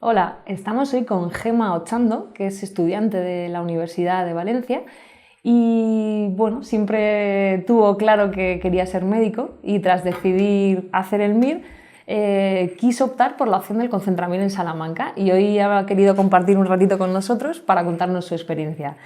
Hola, estamos hoy con Gemma Ochando, que es estudiante de la Universidad de Valencia y bueno, siempre tuvo claro que quería ser médico y tras decidir hacer el MIR quiso optar por la opción del Concentramir en Salamanca y hoy ha querido compartir un ratito con nosotros para contarnos su experiencia.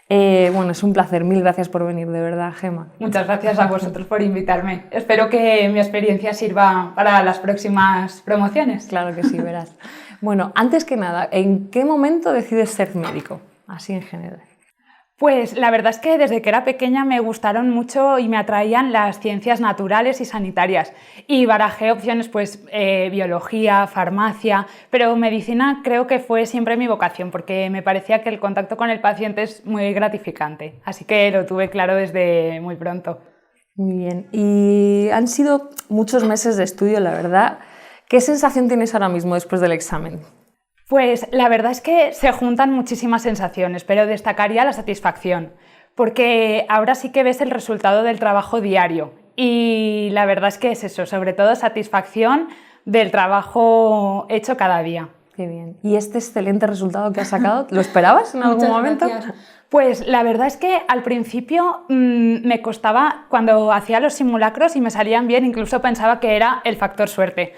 Bueno, es un placer, mil gracias por venir, de verdad, Gemma. Muchas gracias a vosotros por invitarme. Espero que mi experiencia sirva para las próximas promociones. Claro que sí, verás. Bueno, antes que nada, ¿en qué momento decides ser médico? Así en general. Pues la verdad es que desde que era pequeña me gustaron mucho y me atraían las ciencias naturales y sanitarias y barajé opciones biología, farmacia, pero medicina creo que fue siempre mi vocación porque me parecía que el contacto con el paciente es muy gratificante, así que lo tuve claro desde muy pronto. Muy bien, y han sido muchos meses de estudio, la verdad. ¿Qué sensación tienes ahora mismo después del examen? Pues la verdad es que se juntan muchísimas sensaciones, pero destacaría la satisfacción, porque ahora sí que ves el resultado del trabajo diario y la verdad es que es eso, sobre todo satisfacción del trabajo hecho cada día. Qué bien. ¿Y este excelente resultado que has sacado, lo esperabas en algún momento? Gracias. Pues la verdad es que al principio me costaba, cuando hacía los simulacros y me salían bien, incluso pensaba que era el factor suerte.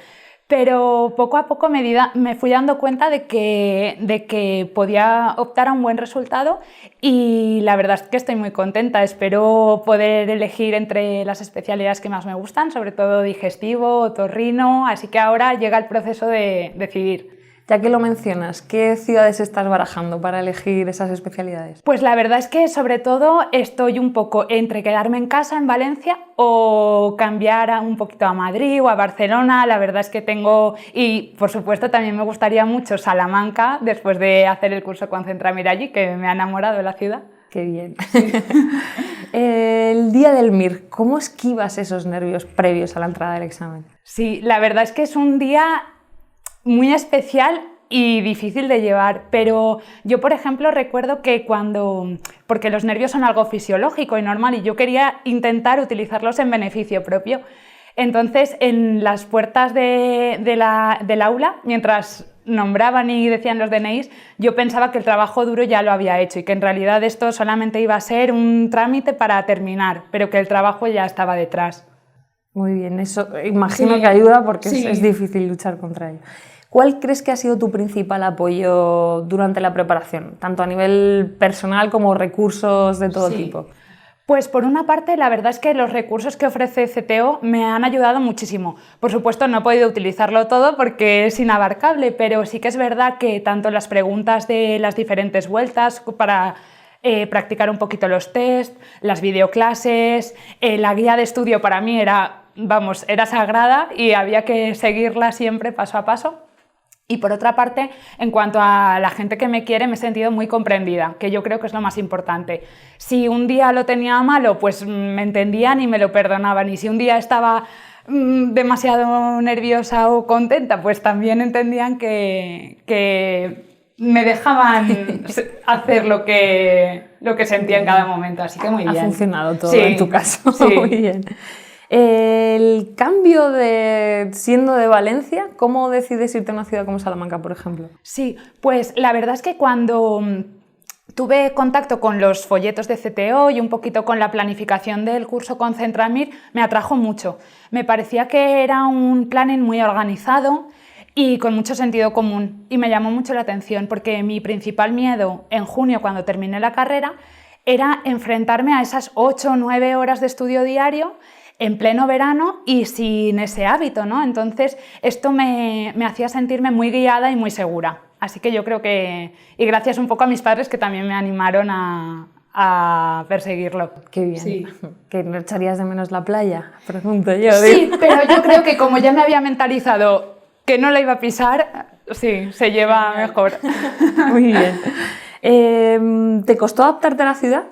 Pero poco a poco me fui dando cuenta de que podía optar a un buen resultado y la verdad es que estoy muy contenta. Espero poder elegir entre las especialidades que más me gustan, sobre todo digestivo, otorrino, así que ahora llega el proceso de decidir. Ya que lo mencionas, ¿qué ciudades estás barajando para elegir esas especialidades? Pues la verdad es que sobre todo estoy un poco entre quedarme en casa en Valencia o cambiar un poquito a Madrid o a Barcelona. La verdad es que tengo, y por supuesto también me gustaría mucho Salamanca después de hacer el curso Concentramir allí, que me ha enamorado de la ciudad. Qué bien. Sí. El día del MIR, ¿cómo esquivas esos nervios previos a la entrada del examen? Sí, la verdad es que es un día muy especial y difícil de llevar, pero yo, por ejemplo, recuerdo que porque los nervios son algo fisiológico y normal y yo quería intentar utilizarlos en beneficio propio. Entonces, en las puertas del aula, mientras nombraban y decían los DNIs, yo pensaba que el trabajo duro ya lo había hecho y que en realidad esto solamente iba a ser un trámite para terminar, pero que el trabajo ya estaba detrás. Muy bien, eso imagino que ayuda porque es difícil luchar contra ello. ¿Cuál crees que ha sido tu principal apoyo durante la preparación, tanto a nivel personal como recursos de todo tipo? Pues por una parte, la verdad es que los recursos que ofrece CTO me han ayudado muchísimo. Por supuesto, no he podido utilizarlo todo porque es inabarcable, pero sí que es verdad que tanto las preguntas de las diferentes vueltas para practicar un poquito los test, las videoclases, la guía de estudio para mí era sagrada y había que seguirla siempre paso a paso. Y por otra parte, en cuanto a la gente que me quiere, me he sentido muy comprendida, que yo creo que es lo más importante. Si un día lo tenía malo, pues me entendían y me lo perdonaban. Y si un día estaba demasiado nerviosa o contenta, pues también entendían que me dejaban hacer lo que sentía en cada momento. Así que muy bien. Ha funcionado todo en tu caso. Sí. Muy bien. El cambio siendo de Valencia, ¿cómo decides irte a una ciudad como Salamanca, por ejemplo? Sí, pues la verdad es que cuando tuve contacto con los folletos de CTO y un poquito con la planificación del curso Concentramir, me atrajo mucho. Me parecía que era un planning muy organizado y con mucho sentido común y me llamó mucho la atención porque mi principal miedo en junio, cuando terminé la carrera, era enfrentarme a esas 8 o 9 horas de estudio diario en pleno verano y sin ese hábito, ¿no? Entonces esto me hacía sentirme muy guiada y muy segura. Así que yo creo que, y gracias un poco a mis padres que también me animaron a perseguirlo. Qué bien. Sí. ¿Que no echarías de menos la playa? Pregunto yo. Sí, pero yo creo que como ya me había mentalizado que no la iba a pisar, sí, se lleva mejor. Muy bien. ¿Te costó adaptarte a la ciudad?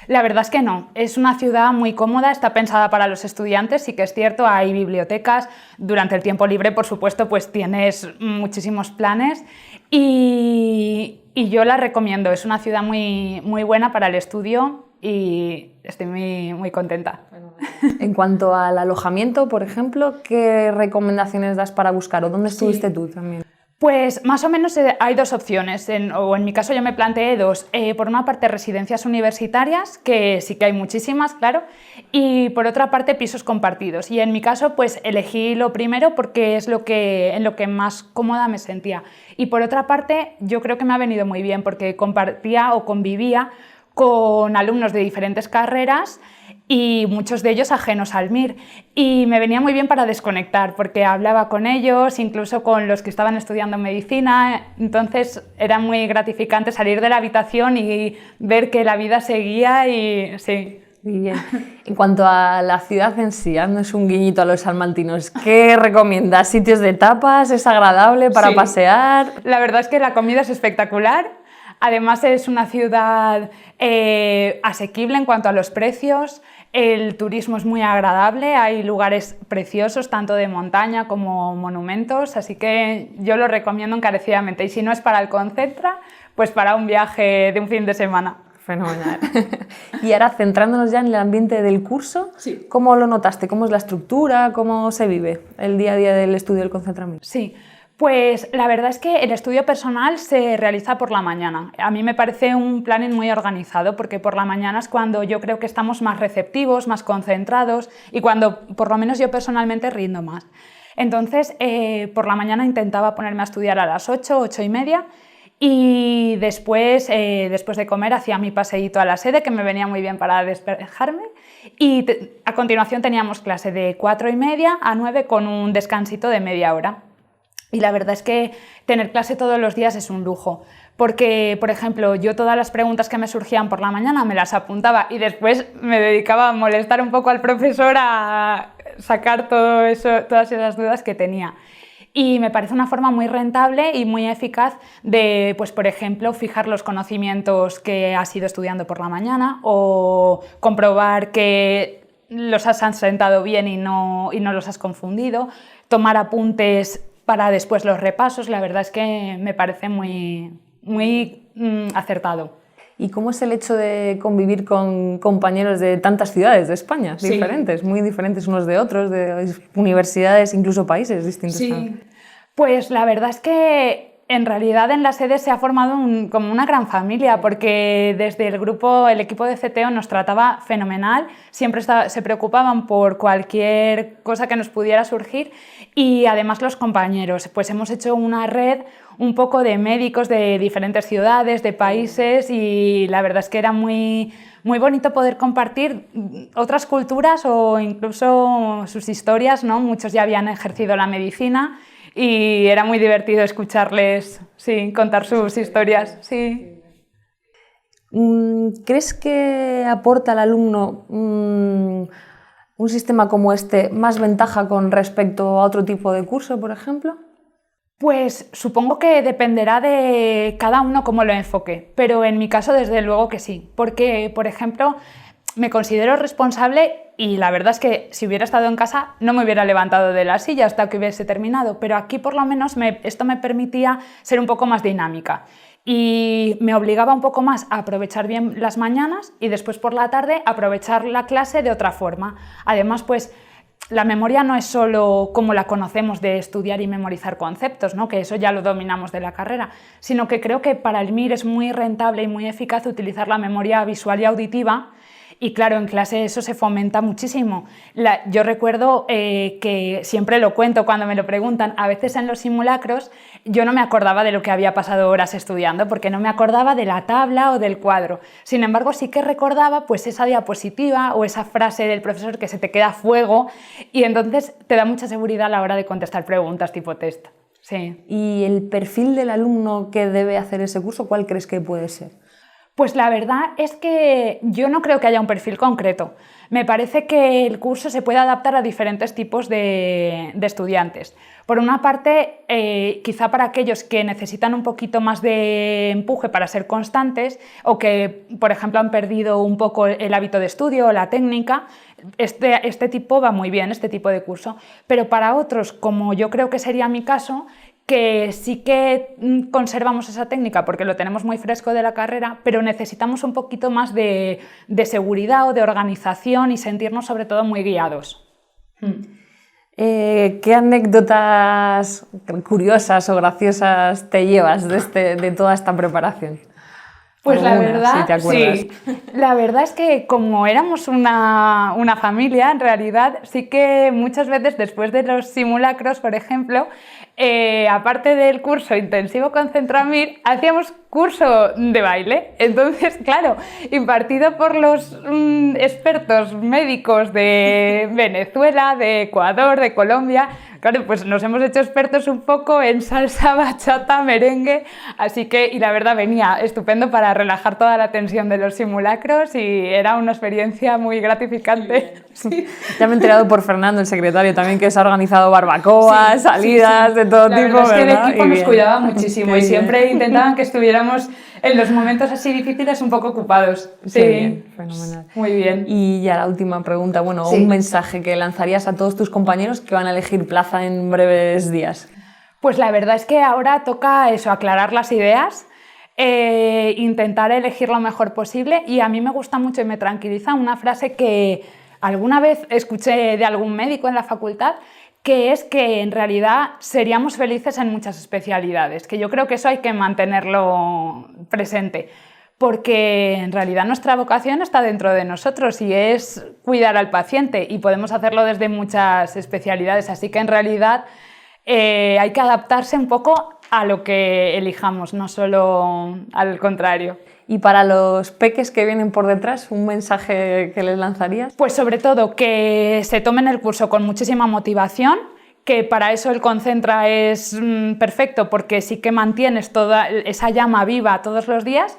La verdad es que no, es una ciudad muy cómoda, está pensada para los estudiantes, sí que es cierto, hay bibliotecas, durante el tiempo libre, por supuesto, pues tienes muchísimos planes y yo la recomiendo, es una ciudad muy, muy buena para el estudio y estoy muy, muy contenta. En cuanto al alojamiento, por ejemplo, ¿qué recomendaciones das para buscar o dónde estuviste tú también? Pues más o menos hay dos opciones, o en mi caso yo me planteé dos. Por una parte residencias universitarias, que sí que hay muchísimas, claro, y por otra parte pisos compartidos. Y en mi caso pues elegí lo primero porque es en lo que más cómoda me sentía. Y por otra parte yo creo que me ha venido muy bien porque compartía o convivía con alumnos de diferentes carreras y muchos de ellos ajenos al MIR. Y me venía muy bien para desconectar, porque hablaba con ellos, incluso con los que estaban estudiando medicina, entonces era muy gratificante salir de la habitación y ver que la vida seguía y sí. Bien. En cuanto a la ciudad en sí, es un guiñito a los salmantinos, ¿qué recomiendas? ¿Sitios de tapas? ¿Es agradable para pasear? La verdad es que la comida es espectacular. Además es una ciudad asequible en cuanto a los precios, el turismo es muy agradable, hay lugares preciosos tanto de montaña como monumentos, así que yo lo recomiendo encarecidamente y si no es para el Concentra, pues para un viaje de un fin de semana. Fenomenal. Y ahora centrándonos ya en el ambiente del curso, ¿cómo lo notaste? ¿Cómo es la estructura? ¿Cómo se vive el día a día del estudio del Concentra MIR? Sí. Pues la verdad es que el estudio personal se realiza por la mañana. A mí me parece un planning muy organizado porque por la mañana es cuando yo creo que estamos más receptivos, más concentrados y cuando por lo menos yo personalmente rindo más. Entonces por la mañana intentaba ponerme a estudiar a las 8, 8:30 y después de comer hacía mi paseíto a la sede que me venía muy bien para despejarme y a continuación teníamos clase de 4:30 a 9 con un descansito de media hora. Y la verdad es que tener clase todos los días es un lujo, porque, por ejemplo, yo todas las preguntas que me surgían por la mañana me las apuntaba y después me dedicaba a molestar un poco al profesor a sacar todo eso, todas esas dudas que tenía. Y me parece una forma muy rentable y muy eficaz de, pues, por ejemplo, fijar los conocimientos que has ido estudiando por la mañana o comprobar que los has asentado bien y no los has confundido, tomar apuntes para después los repasos, la verdad es que me parece muy acertado. ¿Y cómo es el hecho de convivir con compañeros de tantas ciudades de España, diferentes, muy diferentes unos de otros, de universidades, incluso países distintos? Sí, pues la verdad es que en realidad en la sede se ha formado como una gran familia porque desde el equipo de CTO nos trataba fenomenal, siempre se preocupaban por cualquier cosa que nos pudiera surgir y además los compañeros, pues hemos hecho una red un poco de médicos de diferentes ciudades, de países y la verdad es que era muy bonito poder compartir otras culturas o incluso sus historias, ¿no? Muchos ya habían ejercido la medicina y era muy divertido escucharles contar sus historias. Sí. ¿Crees que aporta al alumno un sistema como este más ventaja con respecto a otro tipo de curso, por ejemplo? Pues supongo que dependerá de cada uno cómo lo enfoque, pero en mi caso desde luego que sí, porque, por ejemplo, me considero responsable y la verdad es que si hubiera estado en casa no me hubiera levantado de la silla hasta que hubiese terminado, pero aquí por lo menos esto me permitía ser un poco más dinámica y me obligaba un poco más a aprovechar bien las mañanas y después por la tarde aprovechar la clase de otra forma. Además, pues la memoria no es solo como la conocemos de estudiar y memorizar conceptos, ¿no? Que eso ya lo dominamos de la carrera, sino que creo que para el MIR es muy rentable y muy eficaz utilizar la memoria visual y auditiva. Y claro, en clase eso se fomenta muchísimo. Yo recuerdo que siempre lo cuento cuando me lo preguntan, a veces en los simulacros yo no me acordaba de lo que había pasado horas estudiando porque no me acordaba de la tabla o del cuadro. Sin embargo, sí que recordaba pues esa diapositiva o esa frase del profesor que se te queda a fuego y entonces te da mucha seguridad a la hora de contestar preguntas tipo test. Sí. ¿Y el perfil del alumno que debe hacer ese curso, cuál crees que puede ser? Pues la verdad es que yo no creo que haya un perfil concreto. Me parece que el curso se puede adaptar a diferentes tipos de estudiantes. Por una parte, quizá para aquellos que necesitan un poquito más de empuje para ser constantes o que, por ejemplo, han perdido un poco el hábito de estudio o la técnica, este tipo va muy bien, este tipo de curso. Pero para otros, como yo creo que sería mi caso, que sí que conservamos esa técnica porque lo tenemos muy fresco de la carrera, pero necesitamos un poquito más de seguridad o de organización y sentirnos sobre todo muy guiados. ¿Qué anécdotas curiosas o graciosas te llevas de toda esta preparación? Pues la ¿Alguna, verdad, si te acuerdas? sí. La verdad es que como éramos una familia, en realidad sí que muchas veces después de los simulacros, por ejemplo, aparte del curso intensivo con Centramil, hacíamos curso de baile. Entonces, claro, impartido por los expertos médicos de Venezuela, de Ecuador, de Colombia. Claro, pues nos hemos hecho expertos un poco en salsa, bachata, merengue, así que, y la verdad venía estupendo para relajar toda la tensión de los simulacros y era una experiencia muy gratificante. Sí. Ya me he enterado por Fernando, el secretario, también que se ha organizado barbacoas, Sí, salidas sí. de todo La tipo, verdad es que el ¿verdad? equipo Y nos bien. cuidaba muchísimo Qué y siempre bien. intentaban que estuviéramos en los momentos así difíciles un poco ocupados. Sí, Qué bien, fenomenal. muy bien. Y ya la última pregunta, bueno, Sí. un mensaje que lanzarías a todos tus compañeros que van a elegir plaza en breves días. Pues la verdad es que ahora toca eso, aclarar las ideas, intentar elegir lo mejor posible y a mí me gusta mucho y me tranquiliza una frase que alguna vez escuché de algún médico en la facultad, que es que en realidad seríamos felices en muchas especialidades, que yo creo que eso hay que mantenerlo presente, porque en realidad nuestra vocación está dentro de nosotros y es cuidar al paciente y podemos hacerlo desde muchas especialidades, así que en realidad hay que adaptarse un poco a lo que elijamos, no solo al contrario. Y para los peques que vienen por detrás, ¿un mensaje que les lanzarías? Pues sobre todo que se tomen el curso con muchísima motivación, que para eso el Concentra es perfecto porque sí que mantienes toda esa llama viva todos los días,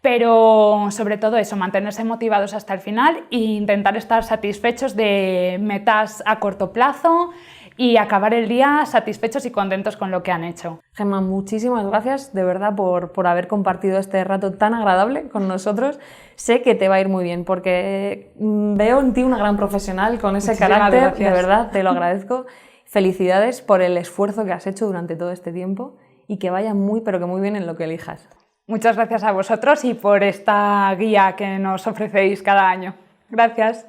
pero sobre todo eso, mantenerse motivados hasta el final e intentar estar satisfechos de metas a corto plazo y acabar el día satisfechos y contentos con lo que han hecho. Gemma, muchísimas gracias de verdad por haber compartido este rato tan agradable con nosotros. Sé que te va a ir muy bien porque veo en ti una gran profesional con ese Muchísimas carácter, gracias. de verdad, te lo agradezco. Felicidades por el esfuerzo que has hecho durante todo este tiempo y que vaya muy, pero que muy bien en lo que elijas. Muchas gracias a vosotros y por esta guía que nos ofrecéis cada año. Gracias.